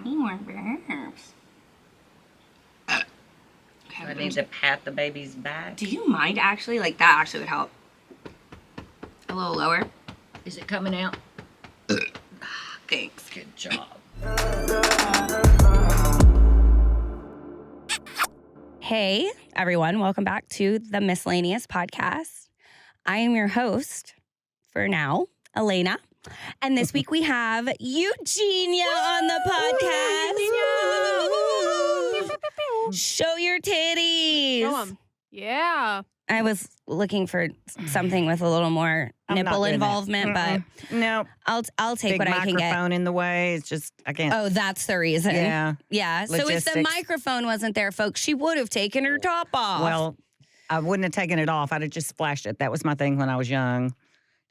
Mommy more verbs. Okay, I need to pat the baby's back. Do you mind actually? Like, that actually would help. A little lower. Is it coming out? Thanks. Good job. Hey, everyone. Welcome back to the MiscELENAeous podcast. I am your host, for now, Elena. And this week we have Eugenia on the podcast. Show your titties. Show 'em. Yeah. I was looking for something with a little more nipple involvement, but no, I'll take big what I can get. microphone in the way. It's just I can't. Oh, that's the reason. Yeah. So if the Logistics. microphone wasn't there, folks, she would have taken her top off. Well, I wouldn't have taken it off. I'd have just splashed it. That was my thing when I was young.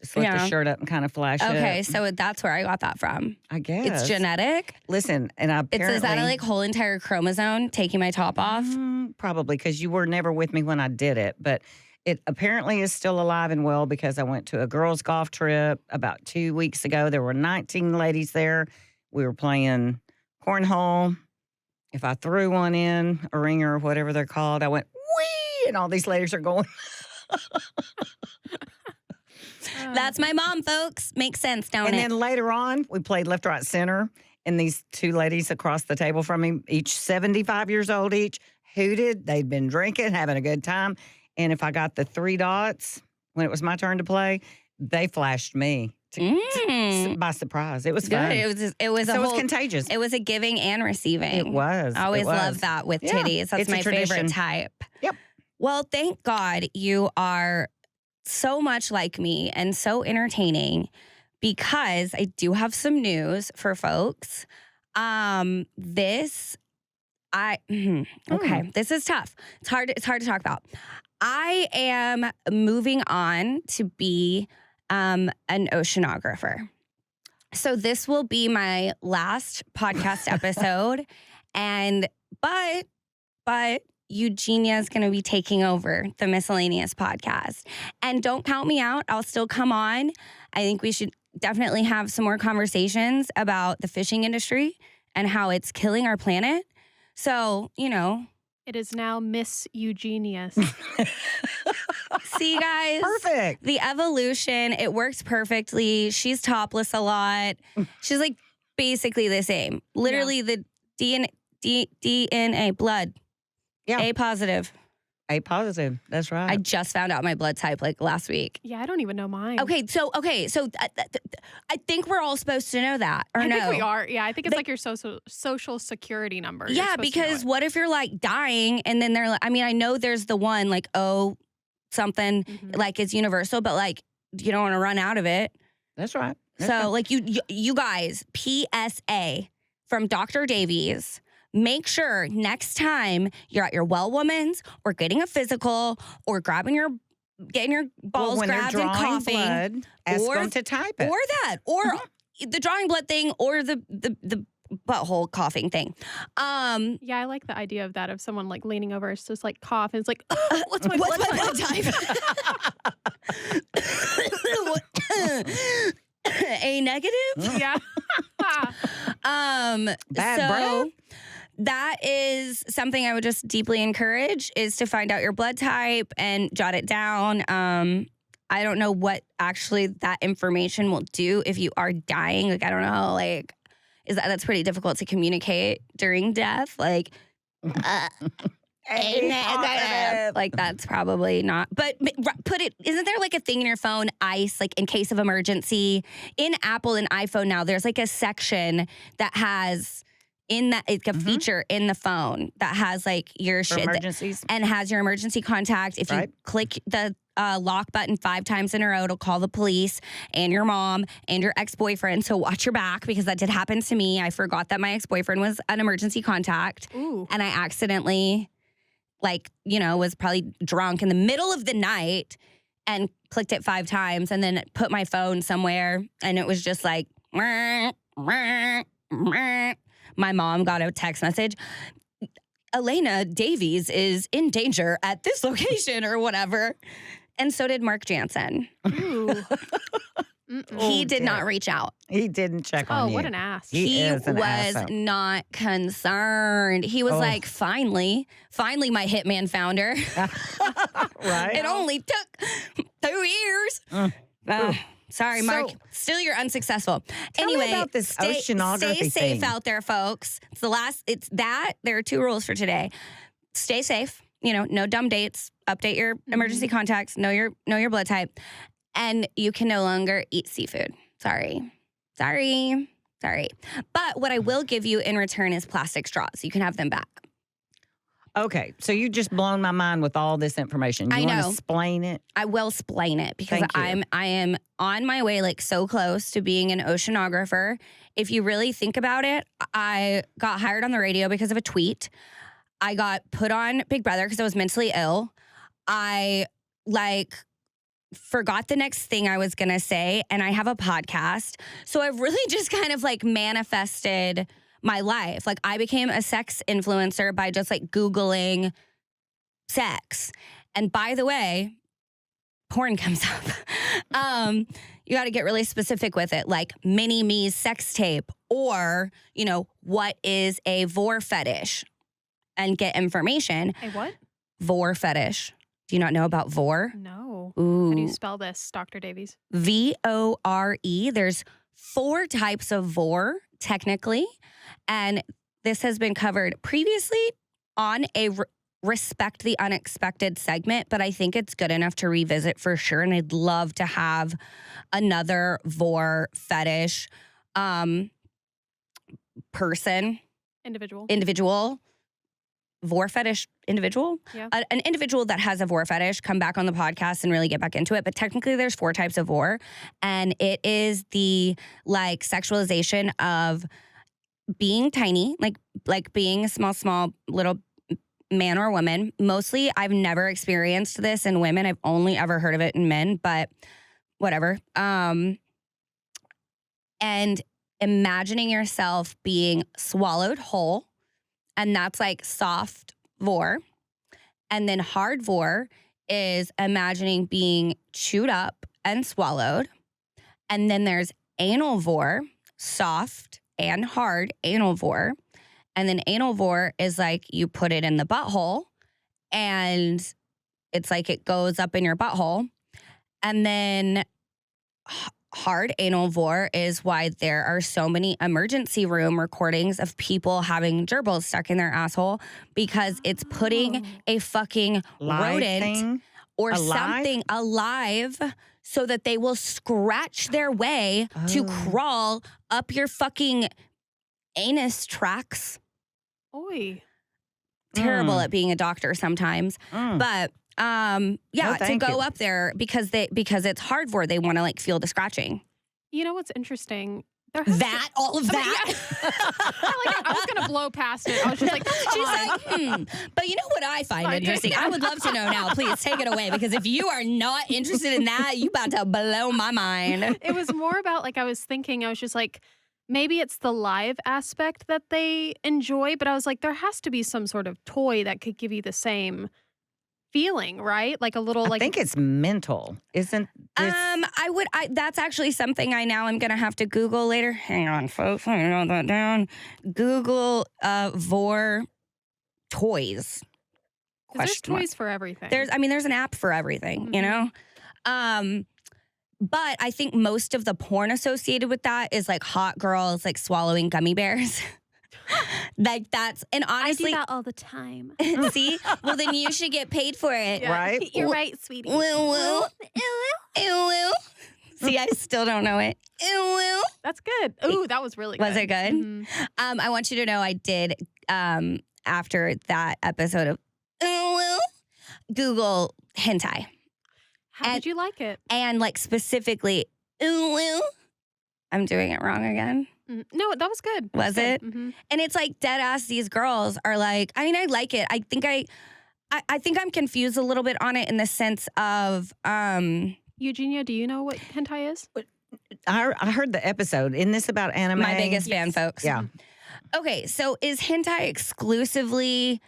Just lift the shirt up and kind of flash it. Okay, so that's where I got that from. I guess It's genetic. Listen, and apparently Is that like whole entire chromosome taking my top off? Probably because you were never with me when I did it, but it apparently is still alive and well because I went to a girls' golf trip about 2 weeks ago. There were 19 ladies there. We were playing cornhole. If I threw one in, a ringer or whatever they're called, I went, wee, and all these ladies are going. That's my mom, folks. Makes sense, don't And it? then later on, we played left, right, center. And these two ladies across the table from me, each 75 years old each, hooted. They'd been drinking, having a good time. And if I got the 3 dots when it was my turn to play, they flashed me by surprise. It was fun. Good. It was so it was contagious. It was a giving and receiving. It was. I always It was. love that with Yeah, titties. That's it's a my favorite tradition. type. Yep. Well, thank God you are so much like me and so entertaining because I do have some news for folks. This is tough. It's hard to talk about. I am moving on to be an oceanographer. So this will be my last podcast episode, but Eugenia is going to be taking over the MiscELENAeous podcast. And don't count me out. I'll still come on. I think we should definitely have some more conversations about the fishing industry and how it's killing our planet. So, It is now MiscEugenious. see, guys? Perfect. The evolution, it works perfectly. She's topless a lot. She's like basically the same. Literally the DNA, blood. Yeah. A positive. A positive. That's right. I just found out my blood type like last week. Yeah, I don't even know mine. Okay, so I think we're all supposed to know that, or I no? think we are. Yeah, I think it's like your social security number. You're Yeah, supposed to know because it. what if you're like dying and then they're like, I mean, I know there's the one like, something like it's universal, but like you don't want to run out of it. That's right. That's So right. like you guys, PSA from Dr. Davies. Make sure next time you're at your well woman's or getting a physical or getting your balls when grabbed they're and drawing coughing, blood, ask or- them to type it. or the drawing blood thing, or the butthole coughing thing. Yeah, I like the idea of that, of someone like leaning over, it's just like cough, and it's like, what's my What's blood my type? blood type? A negative. Yeah. Bad so breath? that is something I would just deeply encourage, is to find out your blood type and jot it down. I don't know what actually that information will do if you are dying. Like, I don't know, like, that's pretty difficult to communicate during death. Like, A negative. Like, that's probably not. But isn't there like a thing in your phone, ICE, like in case of emergency? In Apple and iPhone now, there's like a section that has it's a feature in the phone that has like your For shit emergencies. and has your emergency contact. If you Right. click the lock button 5 times in a row, it'll call the police and your mom and your ex-boyfriend. So watch your back, because that did happen to me. I forgot that my ex-boyfriend was an emergency contact. Ooh. And I accidentally, was probably drunk in the middle of the night and clicked it 5 times and then put my phone somewhere. And it was just like, my mom got a text message. Elena Davies is in danger at this location or whatever. And so did Mark Jansen. Ooh. He did not reach out. He didn't check on Oh, you. what an ass. He is an was asshole. not concerned. He was like, finally, my hitman found her. Right? It only took 2 years. Sorry, Mark. Still, you're unsuccessful. Tell me Anyway, about this oceanography stay safe thing. out there, folks. It's the last. It's that. There are 2 rules for today. Stay safe. No dumb dates. Update your emergency contacts. Know your blood type, and you can no longer eat seafood. Sorry. But what I will give you in return is plastic straws. You can have them back. Okay, so you just blown my mind with all this information. You I want to know. explain it? I will explain it because Thank you. I am on my way, like, so close to being an oceanographer. If you really think about it, I got hired on the radio because of a tweet. I got put on Big Brother because I was mentally ill. I forgot the next thing I was gonna say, and I have a podcast. So I've really just kind of manifested my life. I became a sex influencer by just Googling sex. And by the way, porn comes up. You got to get really specific with it, like mini-me's sex tape, or, what is a vore fetish, and get information. A what? Vore fetish. Do you not know about vore? No. Ooh. How do you spell this, Dr. Davies? VORE. There's 4 types of vore, technically. And this has been covered previously on a Respect the Unexpected segment, but I think it's good enough to revisit for sure. And I'd love to have another vore fetish person, individual, vore fetish individual, Yeah. An individual that has a vore fetish come back on the podcast and really get back into it. But technically there's 4 types of vore, and it is the sexualization of being tiny, like being a small little man or woman. Mostly I've never experienced this in women. I've only ever heard of it in men, but whatever. And imagining yourself being swallowed whole, and that's soft vore. And then hard vore is imagining being chewed up and swallowed. And then there's anal vore, soft and hard anal vore. And then anal vore is you put it in the butthole, and it's it goes up in your butthole. And then hard anal vore is why there are so many emergency room recordings of people having gerbils stuck in their asshole, because it's putting a fucking Live rodent thing? or Alive? something alive so that they will scratch their way to crawl up your fucking anus tracts. Oi. Terrible at being a doctor sometimes. But No, to thank go you. up there because it's hard for, they want to feel the scratching. You know what's interesting? There has to- All of I mean, that. I was going to blow past it. I was just like, that's She's fine. But you know what I find Fine. interesting? I would love to know now. Please take it away, because if you are not interested in that, you about to blow my mind. It was more about I was just maybe it's the live aspect that they enjoy, but I was like, there has to be some sort of toy that could give you the same feeling, right? A little I think it's mental, isn't this? That's actually something I now am going to have to Google later. Hang on, folks. Let me note that down. Google vore toys. there's toys for everything. There's an app for everything, you know? But I think most of the porn associated with that is hot girls swallowing gummy bears. That's, and honestly, I do that all the time. see? Well, then you should get paid for it. Yeah. Right? You're right, sweetie. Woo. See, I still don't know it. That's good. Ooh, that was really good. Was it good? Mhm. I want you to know I did, after that episode of Google hentai. How did you like it? And specifically, I'm doing it wrong again. No, that was good. Was it? Mhm. And it's dead ass. These girls are I like it. I think I'm confused a little bit on it in the sense of, Eugenia, do you know what hentai is? I heard the episode. Isn't this about anime? my biggest fan, folks. Yeah. Okay, so is hentai exclusively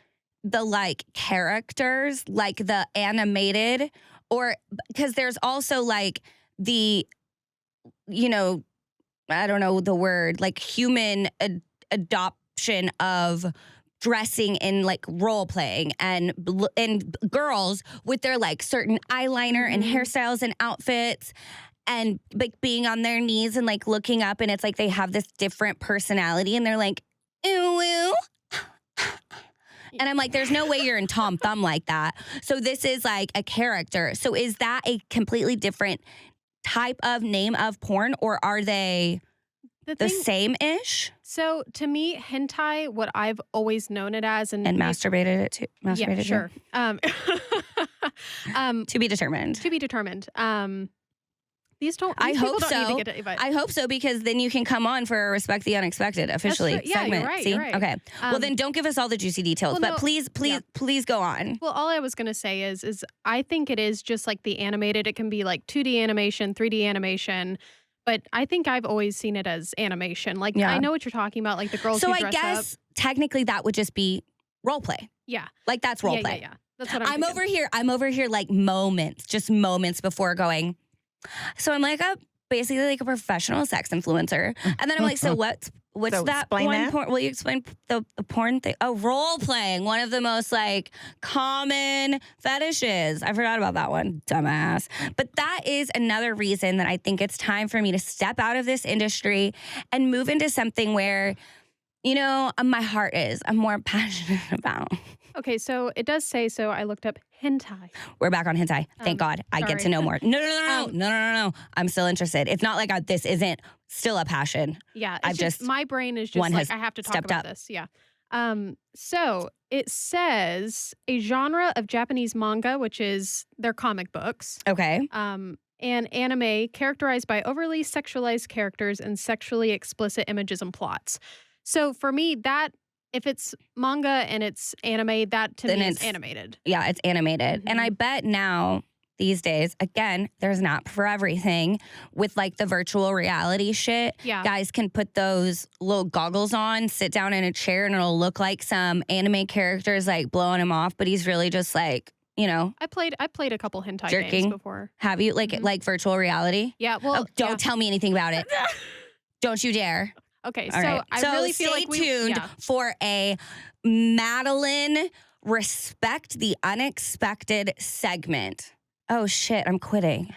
the characters, the animated, or because there's also like the, I don't know the word, like human adoption of dressing in like role playing and girls with their like certain eyeliner and hairstyles and outfits and like being on their knees and like looking up, and it's like they have this different personality and they're like, ooh. And I'm like, there's no way you're in Tom Thumb like that. So this is like a character. So is that a completely different type of name of porn, or are they the same-ish? So to me, hentai, what I've always known it as, and masturbated it too. Yeah, sure. To be determined. To be determined. These I hope people don't so. need to get it, but I hope so, because then you can come on for Respect the Unexpected officially yeah, segment. you're right, See? you're right. Okay. Well, then don't give us all the juicy details, well, but no, please go on. Well, all I was going to say is I think it is just like the animated. It can be like 2D animation, 3D animation, but I think I've always seen it as animation. Like, I know what you're talking about, like the girls who dress up. So I guess technically that would just be role play. Yeah. Like that's role play. Yeah. That's what I'm thinking. I'm over here like just moments before going. So I'm like basically like a professional sex influencer. And then I'm like, so what's So that explain one that. porn? Will you explain the porn thing? Oh, role playing, one of the most like common fetishes. I forgot about that one, dumbass. But that is another reason that I think it's time for me to step out of this industry and move into something where, my heart is. I'm more passionate about. Okay, so it does say so. I looked up hentai. We're back on hentai. Thank God. I get to know more. No. I'm still interested. It's not like this isn't still a passion. Yeah, I've just my brain is just like I have to talk about this. Yeah. So it says a genre of Japanese manga, which is their comic books. Okay. And anime characterized by overly sexualized characters and sexually explicit images and plots. So for me, that if it's manga and it's anime, that to me is animated. Yeah, it's animated. And I bet now, these days, again, there's an app for everything with like the virtual reality shit. Yeah. Guys can put those little goggles on, sit down in a chair, and it'll look like some anime characters like blowing him off, but he's really just like, I played a couple hentai jerking games before. Have you? Like virtual reality? Yeah, well, don't tell me anything about it. Don't you dare. Okay, All right. I really feel like stay tuned for a Madelyn Respect the Unexpected segment. Oh shit, I'm quitting.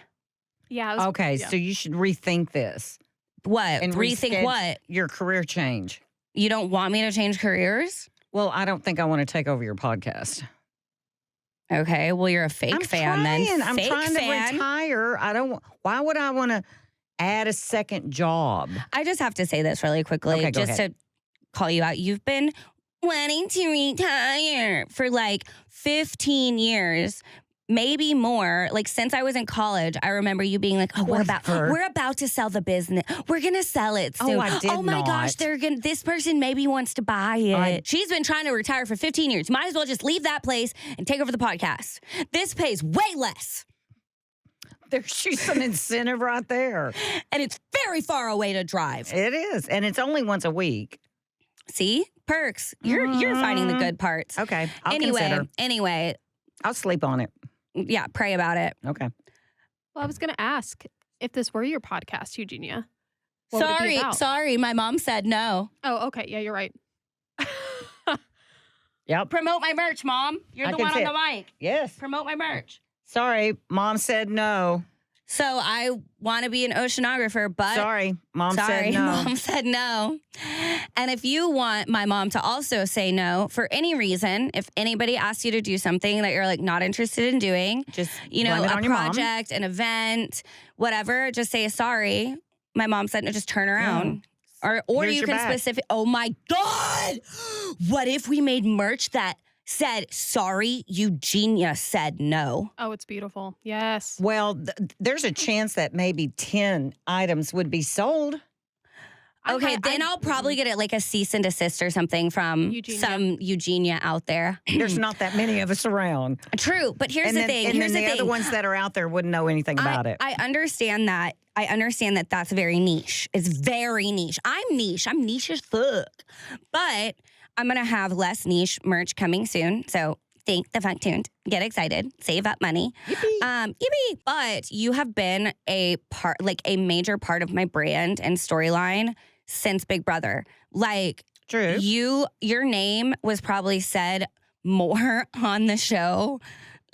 Yeah. Okay, so you should rethink this. What? And Rethink what? Your career change. You don't want me to change careers? Well, I don't think I want to take over your podcast. Okay, well, you're a fake fan then. I'm trying to retire. Why would I want to add a second job? I just have to say this really quickly, just to call you out. You've been wanting to retire for like 15 years, maybe more. Like since I was in college, I remember you being like, "Oh, we're about to sell the business. We're gonna sell it soon. Oh, I did Oh my gosh, this person maybe wants to buy it." She's been trying to retire for 15 years. Might as well just leave that place and take over the podcast. This pays way less. She's some incentive right there. And it's very far away to drive. It is. And it's only once a week. See? Perks. You're finding the good parts. Okay. I'll consider. Anyway. I'll sleep on it. Yeah, pray about it. Okay. Well, I was going to ask if this were your podcast, Eugenia. What would it be about? Sorry. My mom said no. Oh, okay. Yeah, you're right. Yep. Promote my merch, Mom. You're the one on the mic. Yes. Promote my merch. Sorry, Mom said no. So I want to be an oceanographer, but Sorry, Mom said no. Mom said no. And if you want my mom to also say no for any reason, if anybody asks you to do something that you're like not interested in doing, just a project, an event, whatever, just say sorry. My mom said no, just turn around. Yeah. Or you can specific. Oh my God! What if we made merch that said, "Sorry, Eugenia said no"? Oh, it's beautiful. Yes. Well, there's a chance that maybe 10 items would be sold. Okay, then I'll probably get like a cease and desist or something from some Eugenia out there. There's not that many of us around. True, but here's the thing. And the other ones that are out there wouldn't know anything about it. I understand that. I understand that that's very niche. It's very niche. I'm niche. I'm niche as fuck. But I'm going to have less niche merch coming soon. So Think the fuck tuned. Get excited. Save up money. Yippee. But you have been a major part of my brand and storyline since Big Brother. Like, True. Your name was probably said more on the show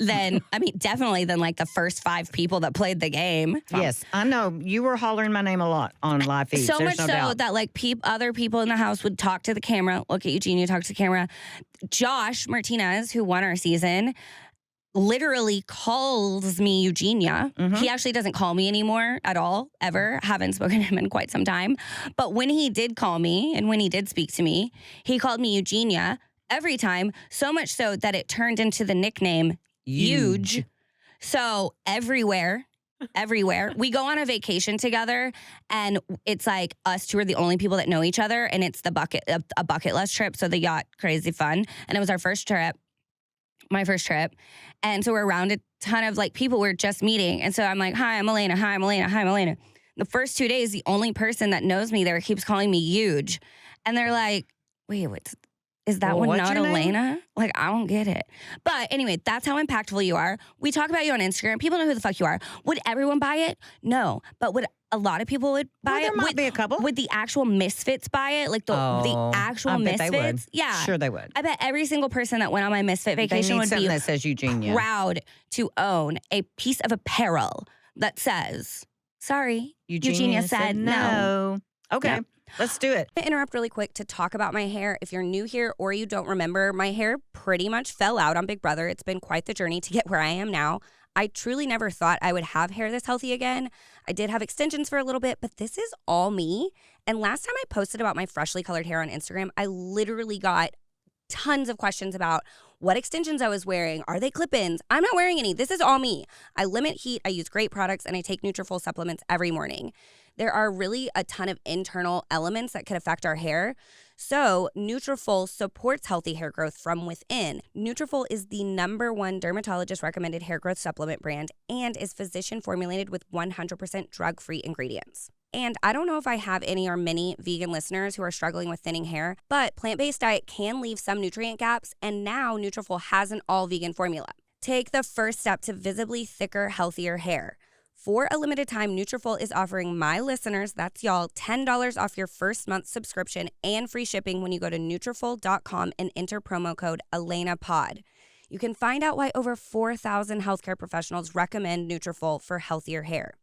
than, definitely than like the first 5 people that played the game. Yes, I know. You were hollering my name a lot on live feeds. So There's much no so doubt. that like other people in the house would talk to the camera, look at Eugenia, talk to the camera. Josh Martinez, who won our season, literally calls me Eugenia. Mhm. He actually doesn't call me anymore at all, ever. Haven't spoken to him in quite some time. But when he did call me and when he did speak to me, he called me Eugenia every time, so much so that it turned into the nickname Huge. So everywhere, we go on a vacation together, and it's like us two are the only people that know each other, and it's a bucket list trip, so the yacht, crazy fun. And it was our first trip, my first trip. And so we're around a ton of like people we're just meeting. And so I'm like, hi, I'm Elena. Hi, I'm Elena. Hi, I'm Elena. The first 2 days, the only person that knows me there keeps calling me Huge. And they're like, wait, is that one what's not your name? Elena? Like, I don't get it. But anyway, that's how impactful you are. We talk about you on Instagram. People know who the fuck you are. Would everyone buy it? No. But would a lot of people buy it? There might be a couple. Would the actual misfits buy it? Like the actual I bet misfits? they would. Yeah. Sure they would. I bet every single person that went on my misfit They vacation need would something be that says Eugenia. proud to own a piece of apparel that says, sorry, Eugenia said no. Okay, Yep. let's do it. I'm gonna interrupt really quick to talk about my hair. If you're new here or you don't remember, my hair pretty much fell out on Big Brother. It's been quite the journey to get where I am now. I truly never thought I would have hair this healthy again. I did have extensions for a little bit, but this is all me. And last time I posted about my freshly colored hair on Instagram, I literally got tons of questions about what extensions I was wearing. Are they clip-ins? I'm not wearing any. This is all me. I limit heat, I use great products, and I take Nutrafol supplements every morning. There are really a ton of internal elements that could affect our hair. So Nutrafol supports healthy hair growth from within. Nutrafol is the #1 dermatologist recommended hair growth supplement brand and is physician formulated with 100% drug-free ingredients. And I don't know if I have any or many vegan listeners who are struggling with thinning hair, but plant-based diet can leave some nutrient gaps, and now Nutrafol has an all-vegan formula. Take the first step to visibly thicker, healthier hair. For a limited time, Nutrafol is offering my listeners, that's y'all, $10 off your first month subscription and free shipping when you go to Nutrafol.com and enter promo code ElenaPod. You can find out why over 4,000 healthcare professionals recommend Nutrafol for healthier hair.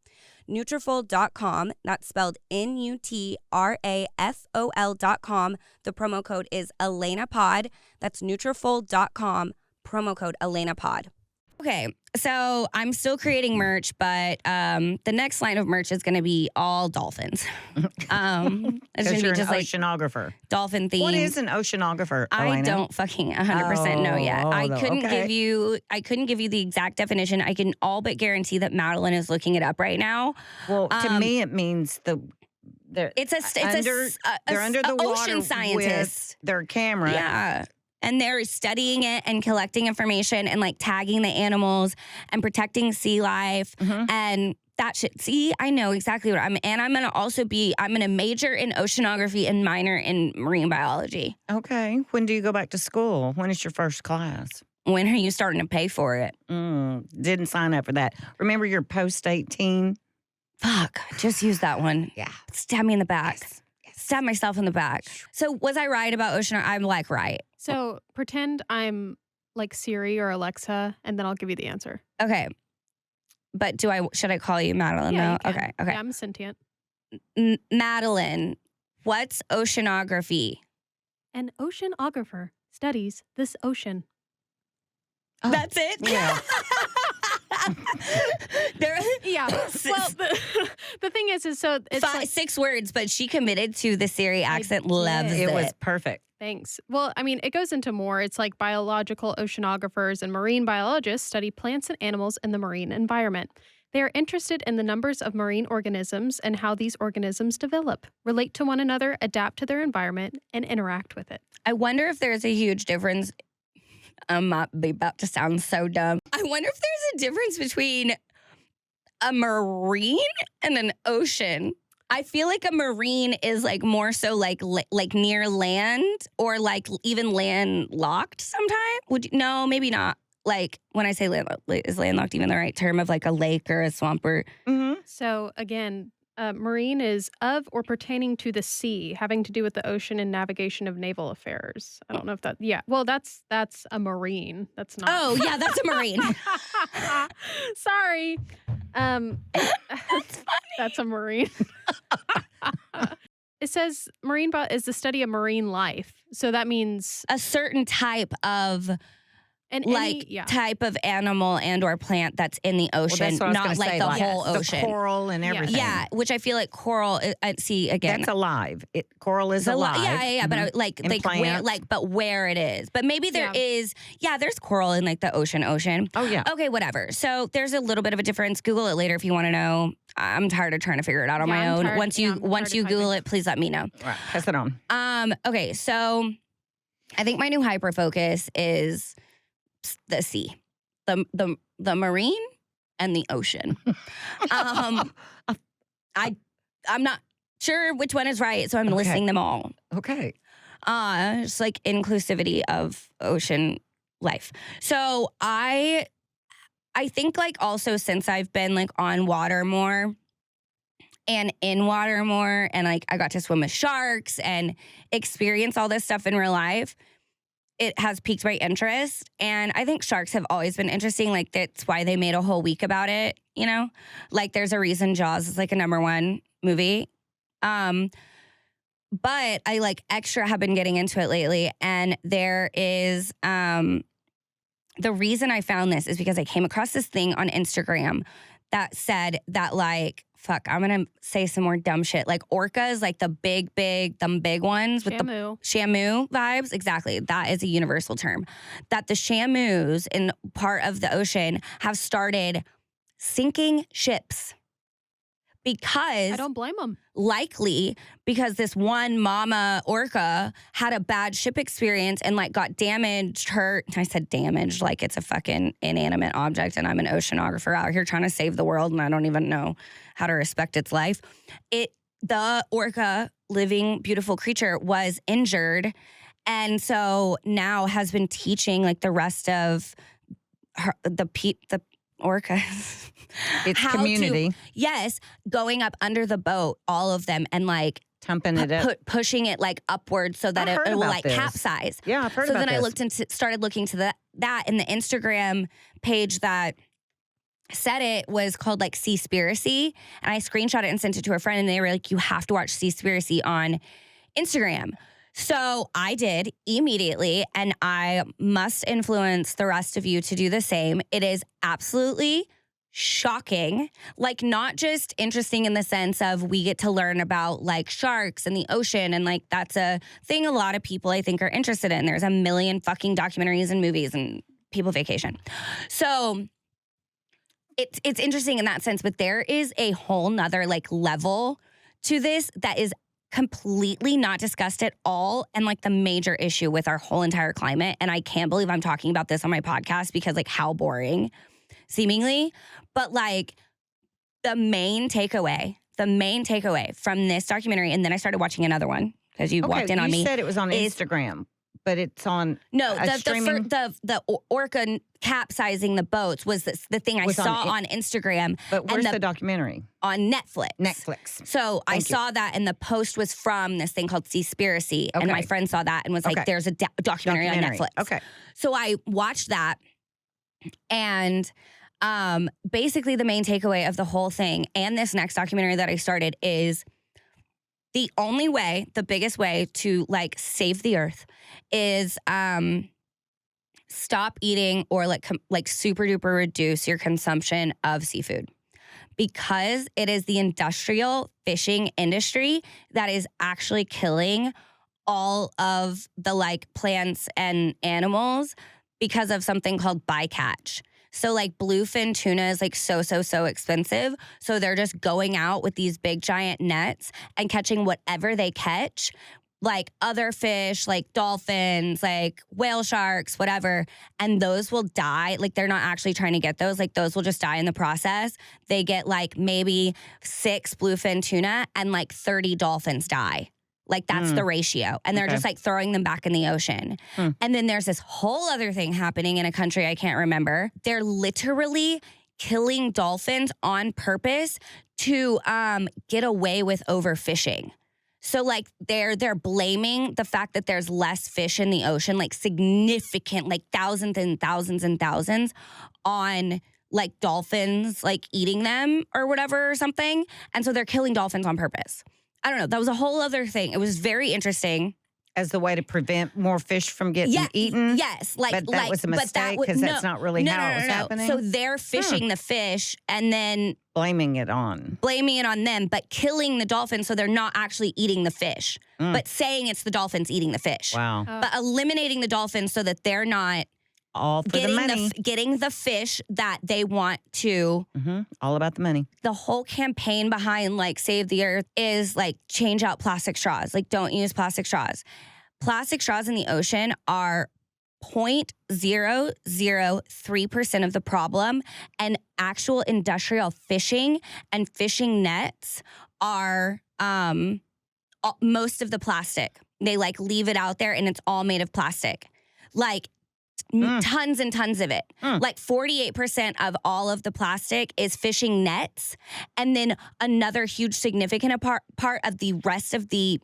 Nutrafol.com, that's spelled Nutrafol.com. The promo code is ElenaPod. That's Nutrafol.com, promo code ElenaPod. Okay, so I'm still creating merch, but the next line of merch is going to be all dolphins. It's going Because to be you're an just like oceanographer. dolphin themed. What is an oceanographer, I Elena? don't fucking 100% know yet. I couldn't give you the exact definition. I can all but guarantee that Madelyn is looking it up right now. Well, to me, it means they're under the water ocean scientist. with their camera. Yeah. And they're studying it and collecting information and like tagging the animals and protecting sea life and that shit. See, I know exactly what I'm going to major in oceanography and minor in marine biology. Okay. When do you go back to school? When is your first class? When are you starting to pay for it? Didn't sign up for that. Remember your post-18? Fuck, just use that one. Yeah. Stab me in the back. Yes. Stab myself in the back. So was I right about oceanography? I'm like right. So pretend I'm like Siri or Alexa, and then I'll give you the answer. Okay. But should I call you Madelyn Yeah, you though? can. Okay. Yeah, I'm sentient. Madelyn, what's oceanography? An oceanographer studies this ocean. Oh, That's it? Yeah. Yeah. Well, the thing is so it's 6 words, but she committed to the Siri accent. did. Loves it. It was perfect. Thanks. Well, I mean, it goes into more. It's like biological oceanographers and marine biologists study plants and animals in the marine environment. They are interested in the numbers of marine organisms and how these organisms develop, relate to one another, adapt to their environment, and interact with it. I wonder if there's a huge difference. I might be about to sound so dumb. I wonder if there's a difference between a marine and an ocean. I feel like a marine is like more so like near land or like even landlocked sometime. No, maybe not. Like when I say is landlocked even the right term of like a lake or a swamp or So again, marine is of or pertaining to the sea, having to do with the ocean and navigation of naval affairs. I don't know if that. Yeah, well, that's a marine. That's not. Oh yeah, that's a marine. Sorry. That's a marine. It says marine is the study of marine life. So that means a certain type of type of animal and or plant that's in the ocean, not like the whole ocean. The coral and everything. Yeah, which I feel like coral. See again, that's alive. Coral is alive. Yeah. But where it is. But maybe there is. Yeah, there's coral in like the ocean. Oh yeah. Okay, whatever. So there's a little bit of a difference. Google it later if you want to know. I'm tired of trying to figure it out on my own. Once you Google it, please let me know. All right, pass it on. Okay, so I think my new hyper focus is the sea, the marine, and the ocean. I'm not sure which one is right, so I'm listing them all. Okay. Just like inclusivity of ocean life. So I think like also since I've been like on water more and in water more, and like I got to swim with sharks and experience all this stuff in real life, it has piqued my interest. And I think sharks have always been interesting. Like, that's why they made a whole week about it, you know? Like, there's a reason Jaws is like a #1 movie. But I like extra have been getting into it lately. And there is, the reason I found this is because I came across this thing on Instagram that said that like, I'm going to say some more dumb shit. Like orcas, like the big ones with the Shamu vibes. Exactly. That is a universal term. That the Shamus in part of the ocean have started sinking ships because... I don't blame them. Likely because this one mama orca had a bad ship experience and like got damaged, hurt. I said damaged like it's a fucking inanimate object and I'm an oceanographer out here trying to save the world and I don't even know how to respect its life. The orca, living beautiful creature, was injured and so now has been teaching like the rest of the orcas. It's community. Going up under the boat, all of them, and like pumping it up, pushing it like upward so that it will like capsize. Yeah, I've heard about this. So then I started looking to that, and the Instagram page that said it was called like Seaspiracy, and I screenshot it and sent it to a friend, and they were like, "You have to watch Seaspiracy on Instagram." So I did immediately, and I must influence the rest of you to do the same. It is absolutely shocking, like not just interesting in the sense of we get to learn about like sharks and the ocean, and like that's a thing a lot of people I think are interested in. There's a million fucking documentaries and movies and people vacation. So it's interesting in that sense, but there is a whole nother like level to this that is completely not discussed at all, and like the major issue with our whole entire climate. And I can't believe I'm talking about this on my podcast because like how boring seemingly, but like the main takeaway from this documentary, and then I started watching another one because you walked in on me. You said it was on Instagram, but it's on the orca capsizing the boats was the thing I saw on Instagram. But where's the documentary? On Netflix. So I saw that, and the post was from this thing called Seaspiracy, and my friend saw that and was like, "There's a documentary on Netflix." Okay. So I watched that, and basically the main takeaway of the whole thing and this next documentary that I started is the only way, the biggest way to like save the earth is stop eating or like super duper reduce your consumption of seafood, because it is the industrial fishing industry that is actually killing all of the like plants and animals because of something called bycatch. So like bluefin tuna is like so expensive. So they're just going out with these big giant nets and catching whatever they catch like other fish, like dolphins, like whale sharks, whatever, and those will die. Like they're not actually trying to get those. Like those will just die in the process. They get like maybe 6 bluefin tuna and like 30 dolphins die. Like that's the ratio. And they're just like throwing them back in the ocean. And then there's this whole other thing happening in a country I can't remember. They're literally killing dolphins on purpose to get away with overfishing. So like they're blaming the fact that there's less fish in the ocean, like significant, like thousands and thousands and thousands on like dolphins, like eating them or whatever or something. And so they're killing dolphins on purpose. I don't know. That was a whole other thing. It was very interesting. As the way to prevent more fish from getting eaten? Yes. But that was a mistake because that's not really how it was happening? So they're fishing the fish and then blaming it on them, but killing the dolphins so they're not actually eating the fish, but saying it's the dolphins eating the fish. Wow. But eliminating the dolphins so that they're not all for the money. Getting the fish that they want to. All about the money. The whole campaign behind like Save the Earth is like change out plastic straws. Like don't use plastic straws. Plastic straws in the ocean are 0.003% of the problem, and actual industrial fishing and fishing nets are most of the plastic. They like leave it out there and it's all made of plastic. Like tons and tons of it. Like 48% of all of the plastic is fishing nets. And then another huge significant part of the rest of the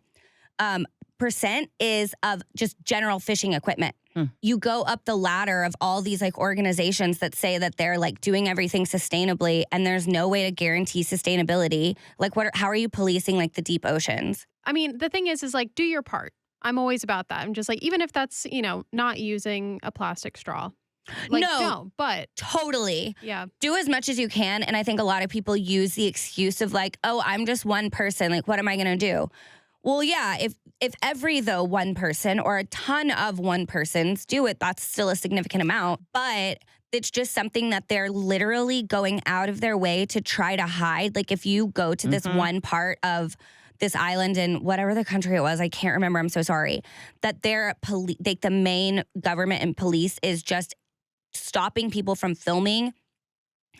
percent is of just general fishing equipment. You go up the ladder of all these like organizations that say that they're like doing everything sustainably, and there's no way to guarantee sustainability. Like how are you policing like the deep oceans? I mean, the thing is like, do your part. I'm always about that. I'm just like, even if that's, not using a plastic straw. Like, no, but totally. Yeah. Do as much as you can. And I think a lot of people use the excuse of like, oh, I'm just one person. Like, what am I going to do? Well, yeah, if every one person or a ton of one persons do it, that's still a significant amount. But it's just something that they're literally going out of their way to try to hide. Like if you go to this one part of this island in whatever the country it was, I can't remember, I'm so sorry, that the main government and police is just stopping people from filming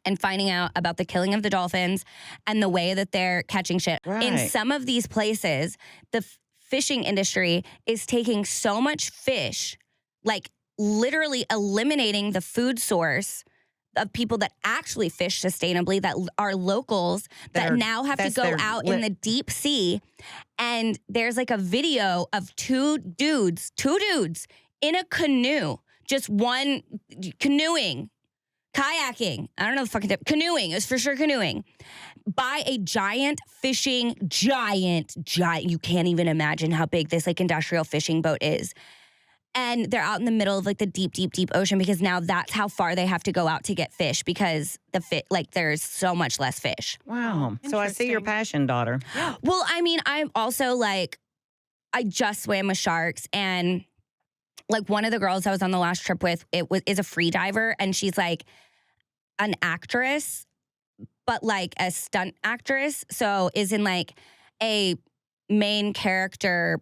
and finding out about the killing of the dolphins and the way that they're catching shit. Right. In some of these places, the fishing industry is taking so much fish, like literally eliminating the food source of people that actually fish sustainably, that are locals, that now have to go out in the deep sea. And there's like a video of two dudes in a canoe, just one canoeing, kayaking. I don't know the fucking tip. Canoeing. It was for sure canoeing by a giant. You can't even imagine how big this like industrial fishing boat is. And they're out in the middle of like the deep, deep, deep ocean because now that's how far they have to go out to get fish because there's so much less fish. Wow. So I see your passion, daughter. Well, I mean, I'm also like, I just swam with sharks, and like one of the girls I was on the last trip with, is a free diver, and she's like an actress, but like a stunt actress. So is in like a main character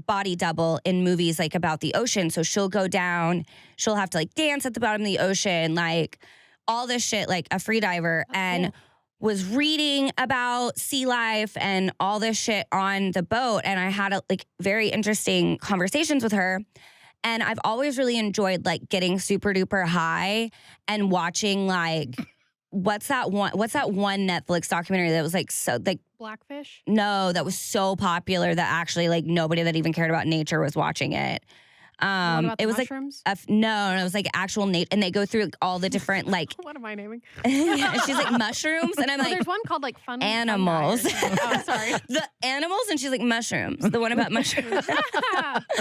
body double in movies like about the ocean. So she'll go down, she'll have to like dance at the bottom of the ocean, like all this shit, like a free diver. And was reading about sea life and all this shit on the boat. And I had like very interesting conversations with her. And I've always really enjoyed like getting super duper high and watching like, what's that one Netflix documentary that was like so like Blackfish? No, that was so popular that actually like nobody that even cared about nature was watching it. What about it was mushrooms? like no, it was like actual nature, and they go through like, all the different like. What am I naming? Yeah, she's like mushrooms, and I'm like, there's one called like fun animals. Oh, sorry. The animals, and she's like mushrooms. The one about mushrooms. Sorry,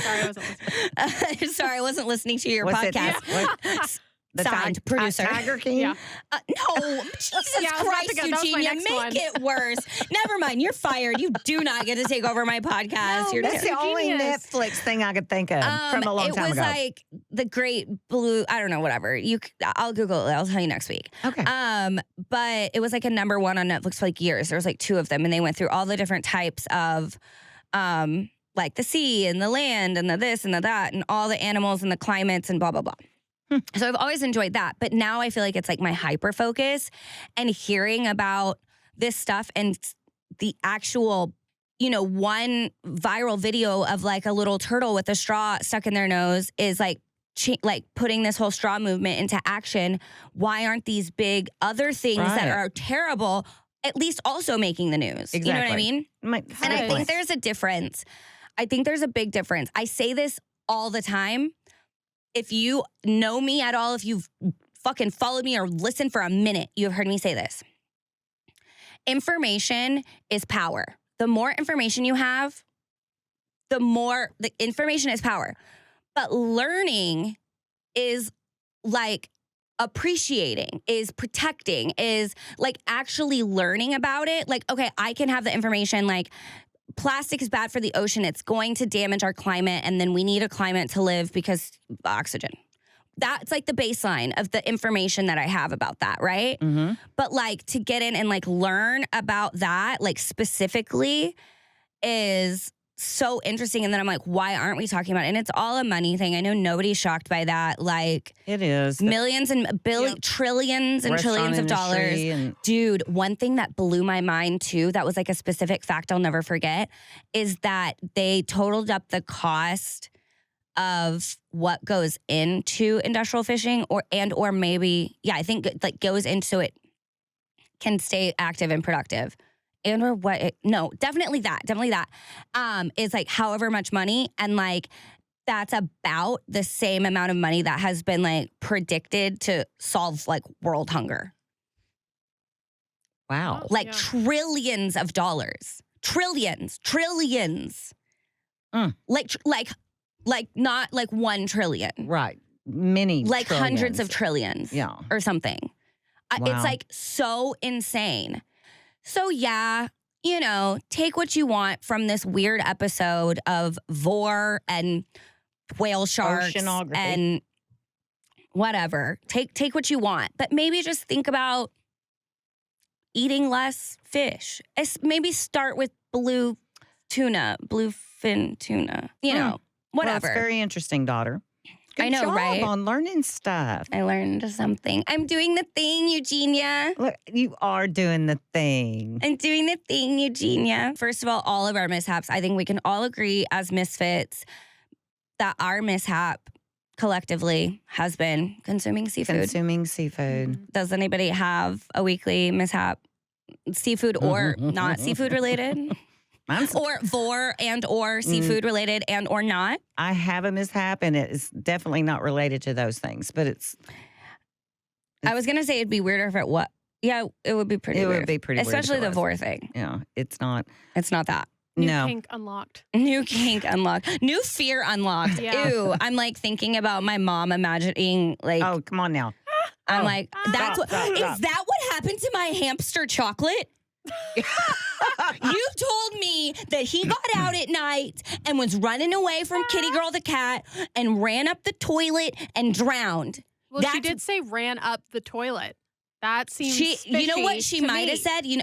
I wasn't listening. Sorry, I wasn't listening to your podcast. Signed, producer. Tiger King? Yeah. No, Jesus Christ, Eugenia, make it worse. Never mind, you're fired. You do not get to take over my podcast. No, That's the only Netflix thing I could think of from a long time ago. It was like the Great Blue, I don't know, whatever. I'll Google it. I'll tell you next week. Okay. But it was like a #1 on Netflix for like years. There was like 2 of them, and they went through all the different types of like the sea and the land and the this and the that and all the animals and the climates and blah, blah, blah. So I've always enjoyed that. But now I feel like it's like my hyper focus, and hearing about this stuff and the actual, one viral video of like a little turtle with a straw stuck in their nose is like putting this whole straw movement into action. Why aren't these big other things that are terrible at least also making the news? Exactly. You know what I mean? And I think there's a difference. I think there's a big difference. I say this all the time. If you know me at all, if you've fucking followed me or listened for a minute, you've heard me say this. Information is power. The more information you have, the information is power. But learning is like appreciating, is protecting, is like actually learning about it. Like, okay, I can have the information like plastic is bad for the ocean. It's going to damage our climate. And then we need a climate to live because oxygen. That's like the baseline of the information that I have about that, right? Mm-hmm. But like to get in and like learn about that, like specifically is so interesting. And then I'm like, why aren't we talking about it? And it's all a money thing. I know nobody's shocked by that. Like it is millions and trillions and trillions of dollars. Dude, one thing that blew my mind too, that was like a specific fact I'll never forget, is that they totaled up the cost of what goes into industrial fishing or maybe, I think like goes into so it can stay active and productive. And or what? No, definitely that. Is like however much money, and like that's about the same amount of money that has been like predicted to solve like world hunger. Wow, like trillions of dollars, trillions. Like not like 1 trillion, right? Many, like trillions. Hundreds of trillions, or something. Wow. It's like so insane. So take what you want from this weird episode of vore and whale sharks Oceanography. and whatever. Take what you want, but maybe just think about eating less fish. Maybe start with bluefin tuna. Whatever. Well, it's very interesting, daughter. Good I know, job right? on learning stuff. I learned something. I'm doing the thing, Eugenia. Look, you are doing the thing. I'm doing the thing, Eugenia. First of all of our mishaps, I think we can all agree as misfits that our mishap collectively has been consuming seafood. Does anybody have a weekly mishap? Seafood or not seafood related? Or vore and or seafood related and or not? I have a mishap, and it's definitely not related to those things, but it's I was going to say it'd be weirder if it was. Yeah, it would be pretty weird. It would be pretty weird. Especially the vore thing. Yeah, it's not. It's not that. New kink unlocked. New kink unlocked. New fear unlocked. Yeah. Ew. I'm like thinking about my mom imagining like. Oh, come on now. I'm like, that's what. Stop. Is that what happened to my hamster chocolate? You told me that he got out at night and was running away from Kitty Girl the cat and ran up the toilet and drowned. Well, she did say ran up the toilet. That seems fishy you know what she might have said? You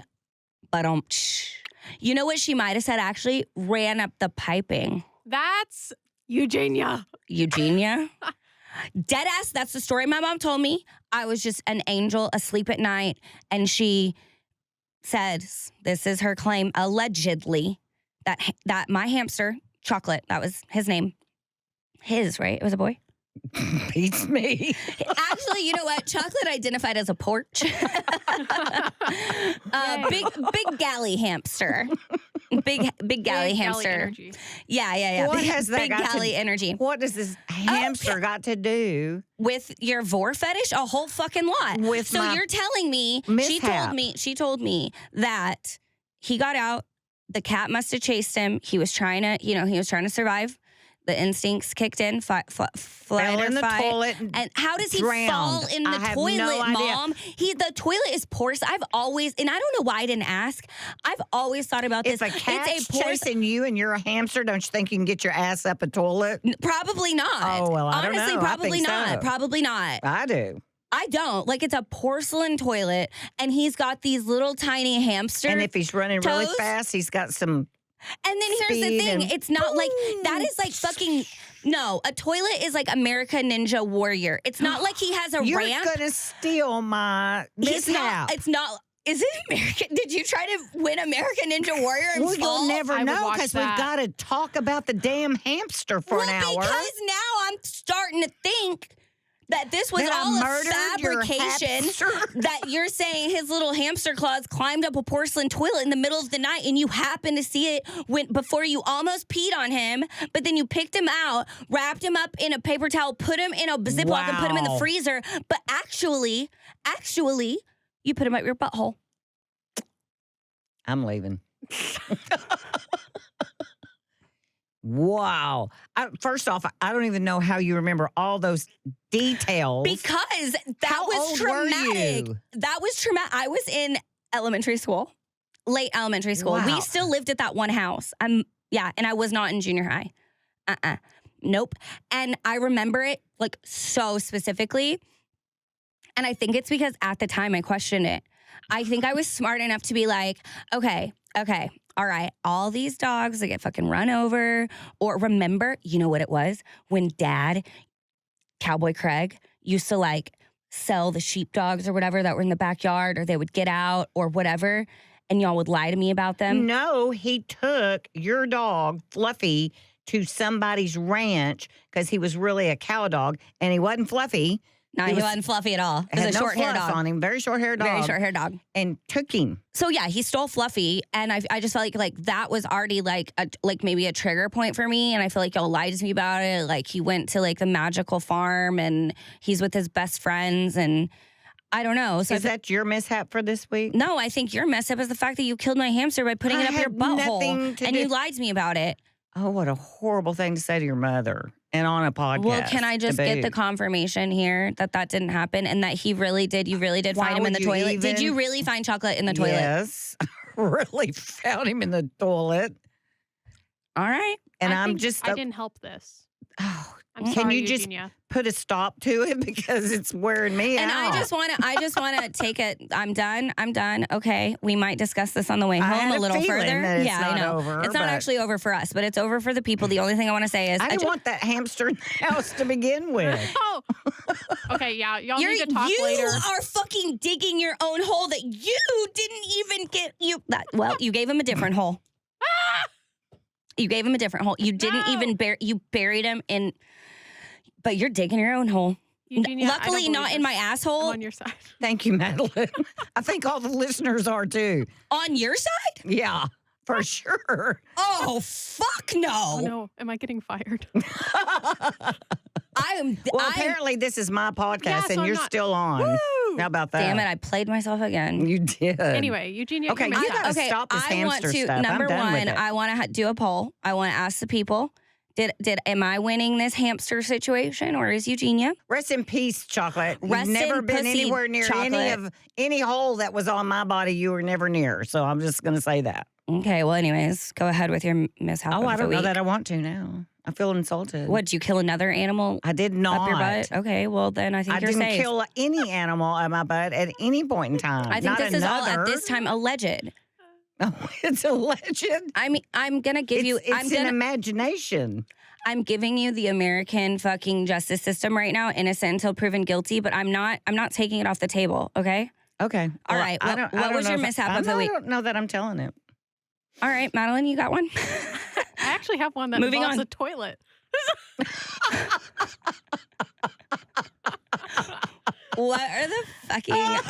know what she might have said actually? Ran up the piping. That's Eugenia. Dead ass, that's the story my mom told me. I was just an angel asleep at night, and she said, this is her claim, allegedly, that my hamster, Chocolate, that was his name. His, right? It was a boy? Beats me. Actually, you know what? Chocolate identified as a porch. Big galley hamster. Big galley hamster. Energy. Yeah. What has that big got galley energy. What does this hamster got to do with your vore fetish? A whole fucking lot. So you're telling me she told me that he got out, the cat must have chased him. He was trying to survive. The instincts kicked in, flight or fight. Toilet and how does he drowned. fall in the toilet, no Mom? The toilet is porous. I've always, and I don't know why I didn't ask. I've always thought about this. If a cat's chasing you and you're a hamster, don't you think you can get your ass up a toilet? Probably not. Oh, well, I don't know. Honestly, probably not. So. Probably not. I do. I don't. Like, it's a porcelain toilet, and he's got these little tiny hamster And if he's running really fast, he's got some And then here's the Speed thing. and It's not like, that is like fucking, no, a toilet is like America Ninja Warrior. It's not like he has a You're ramp. going to steal my He's mishap. not, it's not, is it American? Did you try to win American Ninja Warrior and Well, fall? you'll never I would know watch because we've that. got to talk about the damn hamster for an hour. Because now I'm starting to think that this was That I all a murdered your fabrication. hamster. That you're saying his little hamster claws climbed up a porcelain toilet in the middle of the night, and you happened to see it before you almost peed on him. But then you picked him out, wrapped him up in a paper towel, put him in a Ziploc, and put him in the Wow. freezer. But actually, you put him up your butthole. I'm leaving. Wow. First off, I don't even know how you remember all those details. Because that How was old were traumatic. you? That was traumatic. I was in elementary school, late elementary school. Wow. We still lived at that one house. And I was not in junior high. Nope. And I remember it like so specifically. And I think it's because at the time I questioned it. I think I was smart enough to be like, okay, all right, all these dogs that get fucking run over. Or remember, you know what it was? When Dad, Cowboy Craig, used to like sell the sheepdogs or whatever that were in the backyard, or they would get out or whatever, and y'all would lie to me about them. No, he took your dog, Fluffy, to somebody's ranch because he was really a cow dog, and he wasn't fluffy. No, he wasn't fluffy at all. It Had was a no short hair fluff dog. on him, very short hair dog. Very short hair dog. And took him. So yeah, he stole Fluffy, and I just felt like that was already like maybe a trigger point for me, and I feel like y'all lied to me about it. Like he went to like the magical farm, and he's with his best friends, and I don't know. So Is that your mishap for this week? no, I think your mess up is the fact that you killed my hamster by putting I it up your had nothing butthole, to and do- you lied to me about it. Oh, what a horrible thing to say to your mother and on a podcast. Well, can I just to get the boot. confirmation here that didn't happen, and that you really did Why find him in would the you toilet? Did you even- really find chocolate in the toilet? Yes. Really found him in the toilet. All right. And I I'm think just, I didn't help this. oh, I'm Can sorry, you just- Eugenia. put a stop to it because it's wearing me And out. I just want to take it. I'm done. Okay. We might discuss this on the way I home had a a little feeling further. that it's Yeah, I not know. over, It's not but- actually over for us, but it's over for the people. The only thing I want to say is I didn't want that hamster in the house to begin with. Oh, okay, yeah. Y'all need to talk you later. are fucking digging your own hole that you didn't even get. Well, you gave him a different hole. You gave him a different hole. You didn't No. even you buried him in, but you're digging your own hole. Eugenia, I don't Luckily, believe not in this. my I'm asshole. on your side. Thank you, Madelyn. I think all the listeners are too. On your side? Yeah, for sure. Oh, fuck no. Oh no, am I getting fired? I am. Well, I'm- apparently this is my podcast Yeah, so and I'm you're not- still on. Woo! How about that? Damn it, I played myself again. You did. Anyway, Eugenia, Okay, your you mishap. gotta stop this I want hamster to stuff. I'm number done with one. it. I want to do a poll. I want to ask the people: am I winning this hamster situation, or is Eugenia? Rest in peace, Chocolate. Rest You've never in been pussy, anywhere near Chocolate. any hole that was on my body. You were never near. So I'm just going to say that. Okay. Well, anyways, go ahead with your mishap. Oh, of I the don't know week. that I want to now. I feel insulted. What? Did you kill another animal I did not. up your butt? Okay. Well, then I think I you're didn't safe. kill any animal on my butt at any point in time. I think Not this is all another. at this time alleged. Oh, it's a legend. I mean, I'm gonna give you. It's an imagination. I'm giving you the American fucking justice system right now, innocent until proven guilty. But I'm not taking it off the table. Okay. Okay. All right. I What don't- I don't was know your if- mishap of the I week? don't know that I'm telling it. All right, Madelyn, you got one. I actually have one that Moving involves on. a toilet. What are the fucking odds?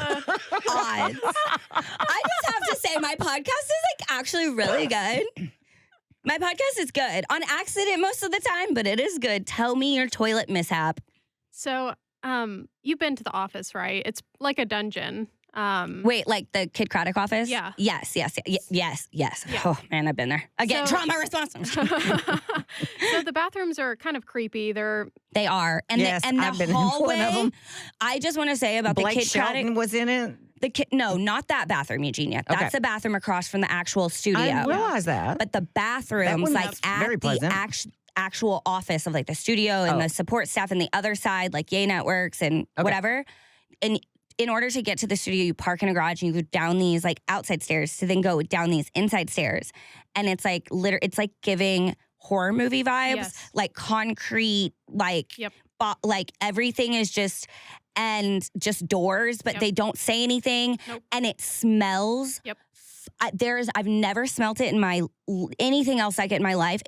I just have to say, my podcast is like actually really good. My podcast is good on accident most of the time, but it is good. Tell me your toilet mishap. So, you've been to the office, right? It's like a dungeon. Wait, like the Kid Craddock office? Yeah. Yes. Yeah. Oh man, I've been there. Again, So- trauma response. So the bathrooms are kind of creepy. They're They are, and Yes, the, and I've the been in one of hallway. them. I just want to say about Blake the Kid Shelton Craddock. was in it. No, not that bathroom, Eugenia. Okay. That's the bathroom across from the actual studio. I didn't realize that. But the bathrooms, one like was at very the pleasant. actual office of like the studio and Oh. the support staff and the other side, like Yay Networks and Okay. whatever. And in order to get to the studio, you park in a garage and you go down these like outside stairs to then go down these inside stairs. And it's like it's like giving horror movie vibes, Yes. like concrete, like like everything is just doors, but Yep. they don't say anything. Nope. And it smells. Yep. I've never smelt it in anything else like it in my life.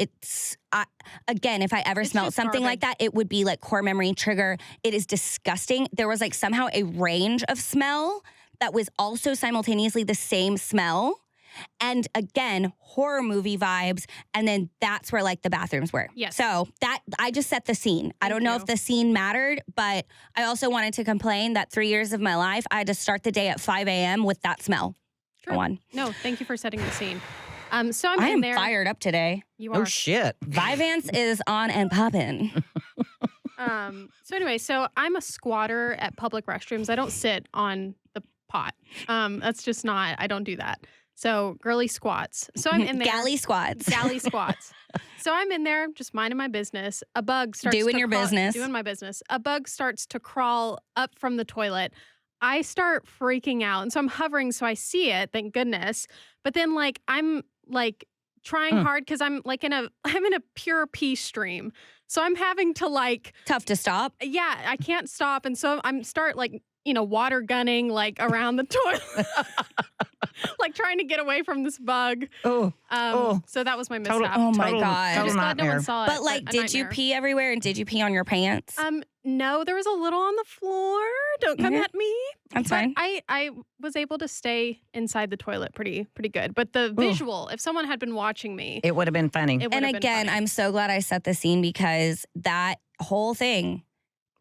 Again, if I ever It's smelled just something like that, it would be like core memory trigger. It is disgusting. There was like somehow a range of smell that was also simultaneously the same smell. And again, horror movie vibes. And then that's where like the bathrooms were. Yes. So that I just set the scene. I don't know if the scene mattered, but I also wanted to complain that 3 years of my life, I had to start the day at 5 a.m. with that smell. True. One. No, thank you for setting the scene. So I'm I in am there. fired up today. You are. Oh, shit. Vyvanse is on and popping. So anyway, so I'm a squatter at public restrooms. I don't sit on the pot. That's just not, I don't do that. So girly squats. So I'm in there. Galley squats. Galley squats. So I'm in there just minding my business. A bug starts Doing to your crawl- business. Doing my business. A bug starts to crawl up from the toilet. I start freaking out. And so I'm hovering so I see it, thank goodness. But then like I'm like trying hard because I'm in a pure pee stream. So I'm having to like Tough to stop. yeah, I can't stop. And so I'm start like, water gunning like around the toilet. Like trying to get away from this bug. Oh. So that was my mishap. Oh my God. I'm just glad no one saw it. But like, a did you nightmare. pee everywhere and did you pee on your pants? No, there was a little on the floor. Don't come Okay. at me. That's But fine. I was able to stay inside the toilet pretty good. But the visual, if someone had been watching me, It would have been funny. it would And have again, been funny. I'm so glad I set the scene because that whole thing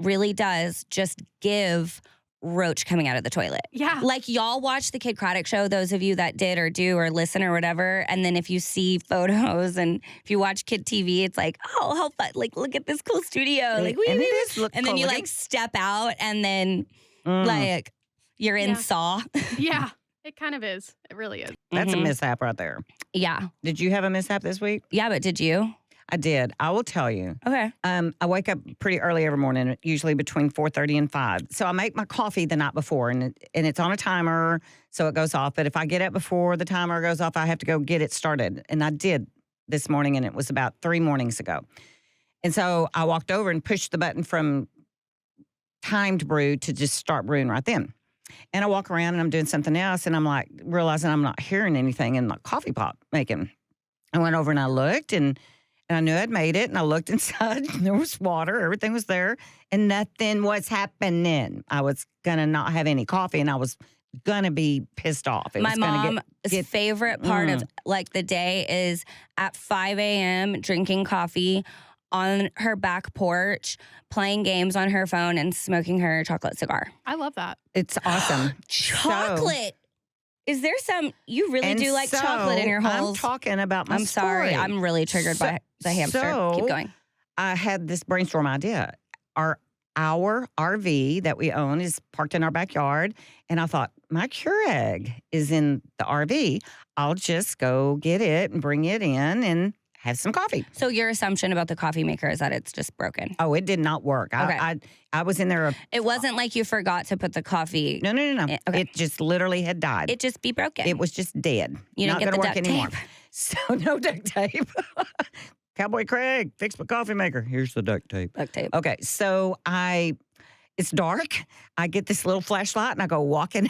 really does just give roach coming out of the toilet. Yeah. Like y'all watch the Kid Craddock show, those of you that did or do or listen or whatever. And then if you see photos and if you watch Kid TV, it's like, oh, how fun. Like, look at this cool studio. Like, and it is look and then cool. you Look like step out and then at- like you're in Yeah. Saw. Yeah. It kind of is. It really is. That's a Mhm. mishap right there. Yeah. Did you have a mishap this week? Yeah, but did you? I did. I will tell you. Okay. I wake up pretty early every morning, usually between 4:30 and 5. So I make my coffee the night before, and it's on a timer, so it goes off. But if I get up before the timer goes off, I have to go get it started. And I did this morning, and it was about 3 mornings ago. And so I walked over and pushed the button from timed brew to just start brewing right then. And I walk around, and I'm doing something else, and I'm like realizing I'm not hearing anything in the coffee pot making. I went over and I looked, and I knew I'd made it, and I looked inside, and there was water, everything was there, and nothing was happening. I was gonna not have any coffee, and I was gonna be pissed off. It My was gonna mom's get- favorite part of like the day is at 5 a.m. drinking coffee on her back porch, playing games on her phone, and smoking her chocolate cigar. I love that. It's awesome. Chocolate. Is there you really And do like so, chocolate in your holes? I'm talking about my I'm sorry. story. I'm really triggered by the hamster. so- Keep going. I had this brainstorm idea. Our RV that we own is parked in our backyard. And I thought, my Keurig is in the RV. I'll just go get it and bring it in and have some coffee. So your assumption about the coffee maker is that it's just broken. Oh, it did not work. Okay. I was in there. It wasn't like you forgot to put the coffee. No. Okay. It just literally had died. It just be broken. It was just dead. You didn't not get gonna the work duct anymore. tape. So no duct tape. Cowboy Craig, fix my coffee maker. Here's the duct tape. Duct tape. Okay, so it's dark. I get this little flashlight and I go walking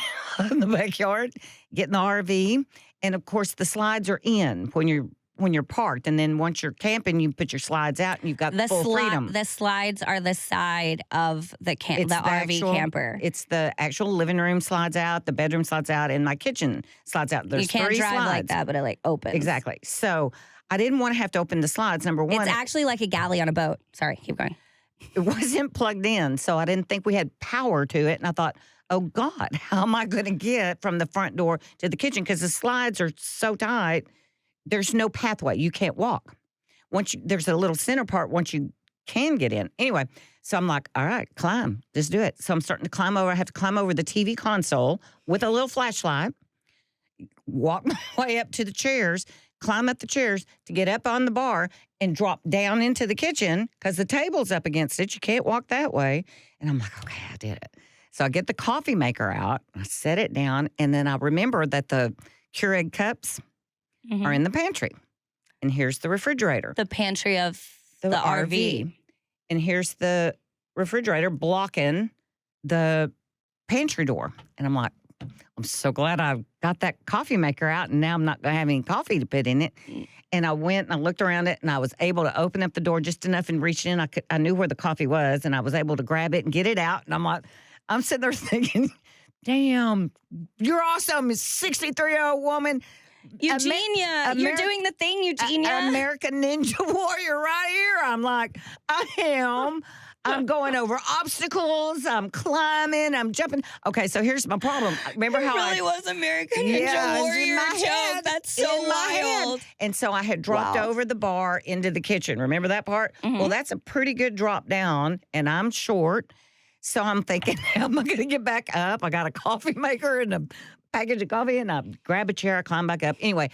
in the backyard, get in the RV, and of course the slides are in when you're parked, and then once you're camping, you put your slides out and you've got full freedom. The slides are the side of the It's RV actual- camper. It's the actual living room slides out, the bedroom slides out, and my kitchen slides out. There's You can't 3 drive slides. like that, but it like opens. Exactly. So I didn't want to have to open the slides. Number one, It's actually like a galley on a boat. Sorry, keep going. it wasn't plugged in, so I didn't think we had power to it. And I thought, oh God, how am I going to get from the front door to the kitchen? Because the slides are so tight, there's no pathway. You can't walk. There's a little center part once you can get in. Anyway, so I'm like, all right, climb, just do it. So I'm starting to climb over. I have to climb over the TV console with a little flashlight, walk my way up to the chairs, climb up the chairs to get up on the bar and drop down into the kitchen because the table's up against it. You can't walk that way. And I'm like, okay, I did it. So I get the coffee maker out, I set it down, and then I remember that the Keurig cups are in the pantry. And here's the refrigerator. The pantry of the RV. And here's the refrigerator blocking the pantry door. And I'm like, I'm so glad I got that coffee maker out, and now I'm not going to have any coffee to put in it. And I went and I looked around it, and I was able to open up the door just enough and reach in. I knew where the coffee was, and I was able to grab it and get it out. And I'm sitting there thinking, damn, you're awesome, 63-year-old woman. Eugenia, you're doing the thing, Eugenia. American Ninja Warrior right here. I'm like, I am. I'm going over obstacles. I'm climbing. I'm jumping. Okay, so here's my problem. Remember how really was American Ninja Warrior joke. That's so wild. And so I had dropped over the bar into the kitchen. Remember that part? Well, that's a pretty good drop down, and I'm short. So I'm thinking, how am I going to get back up? I got a coffee maker and a package of coffee, and I grab a chair, I climb back up. Anyway,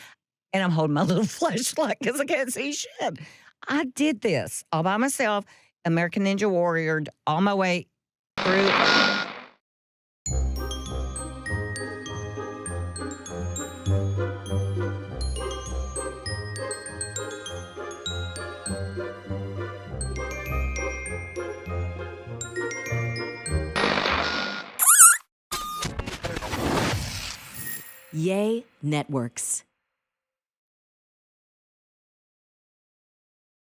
and I'm holding my little flashlight because I can't see shit. I did this all by myself, American Ninja Warrior, all my way through. Yay Networks.